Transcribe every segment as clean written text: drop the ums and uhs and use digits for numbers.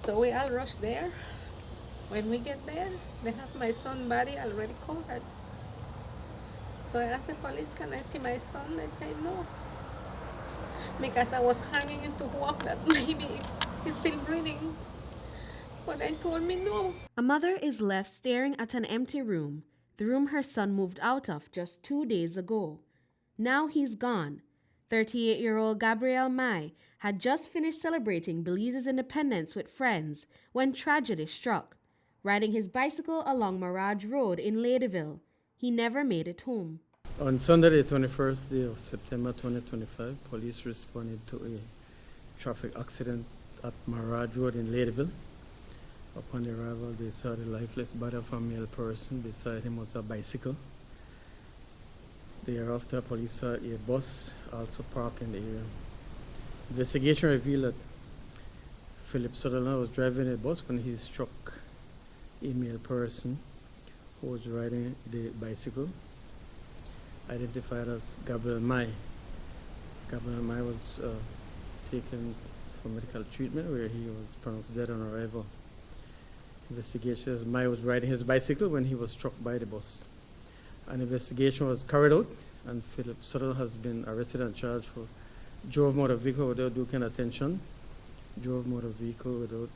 So we all rush there. When we get there, they have my son's body already covered. So I asked the police, can I see my son? They say no, because I was hanging into hope that maybe he's still breathing. But they told me no. A mother is left staring at an empty room, the room her son moved out of just 2 days ago. Now he's gone. 38-year-old Gabriel Mai had just finished celebrating Belize's independence with friends when tragedy struck. Riding his bicycle along Marage Road in Ladyville, he never made it home. On Sunday, the 21st day of September 2025, police responded to a traffic accident at Marage Road in Ladyville. Upon arrival, they saw the lifeless body of a male person. Beside him was a bicycle. Thereafter, police saw a bus also parked in the area. Investigation revealed that Philip Sutherland was driving a bus when he struck a male person who was riding the bicycle, identified as Gabriel Mai. Gabriel Mai was taken for medical treatment where he was pronounced dead on arrival. Investigation says Mai was riding his bicycle when he was struck by the bus. An investigation was carried out, and Philip Sutherland has been arrested and charged for drove motor vehicle without due care attention, drove motor vehicle without,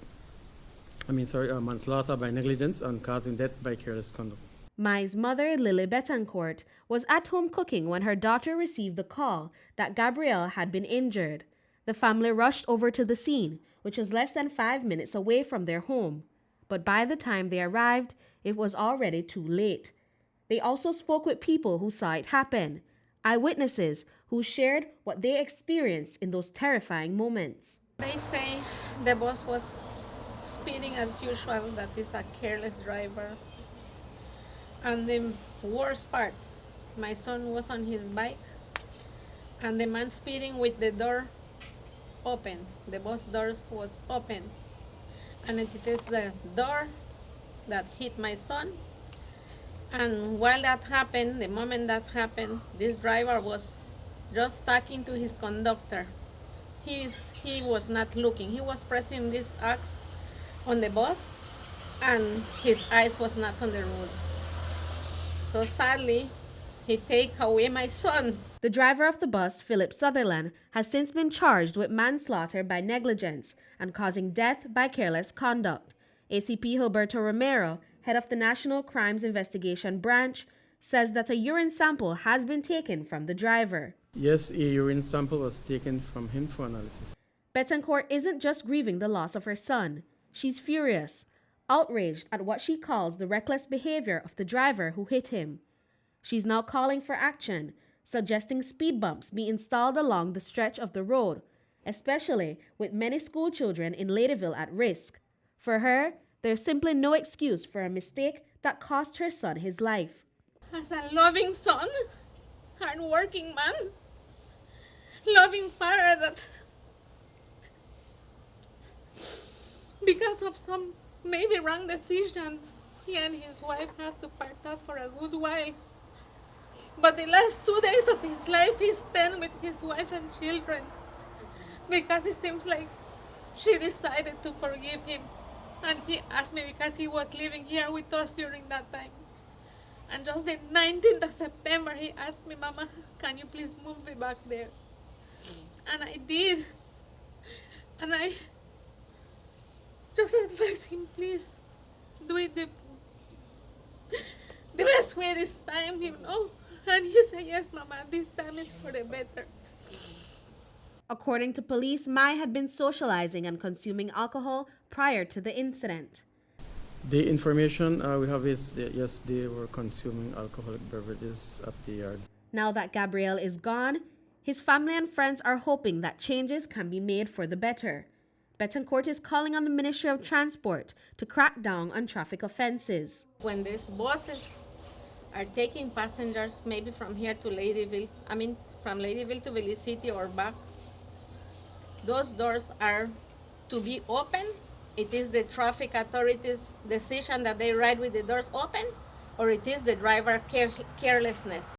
manslaughter by negligence, and causing death by careless conduct. Mai's mother, Lily Betancourt, was at home cooking when her daughter received the call that Gabriel had been injured. The family rushed over to the scene, which was less than 5 minutes away from their home. But by the time they arrived, it was already too late. They also spoke with people who saw it happen, eyewitnesses who shared what they experienced in those terrifying moments. They say the bus was speeding as usual, that is a careless driver. And the worst part, my son was on his bike and the man speeding with the door open. The bus doors was open. And it is the door that hit my son. And while that happened, the moment that happened, this driver was just talking to his conductor. He was not looking. He was pressing this axe on the bus, and his eyes was not on the road. So sadly, he take away my son. The driver of the bus, Philip Sutherland, has since been charged with manslaughter by negligence and causing death by careless conduct. ACP Gilberto Romero, head of the National Crimes Investigation Branch, says that a urine sample has been taken from the driver. Yes, a urine sample was taken from him for analysis. Betancourt isn't just grieving the loss of her son. She's furious, outraged at what she calls the reckless behavior of the driver who hit him. She's now calling for action, suggesting speed bumps be installed along the stretch of the road, especially with many school children in Ladyville at risk. For her, there's simply no excuse for a mistake that cost her son his life. As a loving son, hard-working man, loving father, that because of some maybe wrong decisions, he and his wife have to part up for a good while. But the last 2 days of his life he spent with his wife and children, because it seems like she decided to forgive him. And he asked me, because he was living here with us during that time. And just the 19th of September, he asked me, Mama, can you please move me back there? And I did. And I just advised him, please, do it the best way this time, you know. And he said, yes, Mama, this time is for the better. According to police, Mai had been socializing and consuming alcohol prior to the incident. The information we have is that, yes, they were consuming alcoholic beverages at the yard. Now that Gabriel is gone, his family and friends are hoping that changes can be made for the better. Betancourt is calling on the Ministry of Transport to crack down on traffic offenses. When these buses are taking passengers, maybe from here to Ladyville, from Ladyville to Belize City or back, those doors are to be open. It is the traffic authorities' decision that they ride with the doors open, or it is the driver carelessness.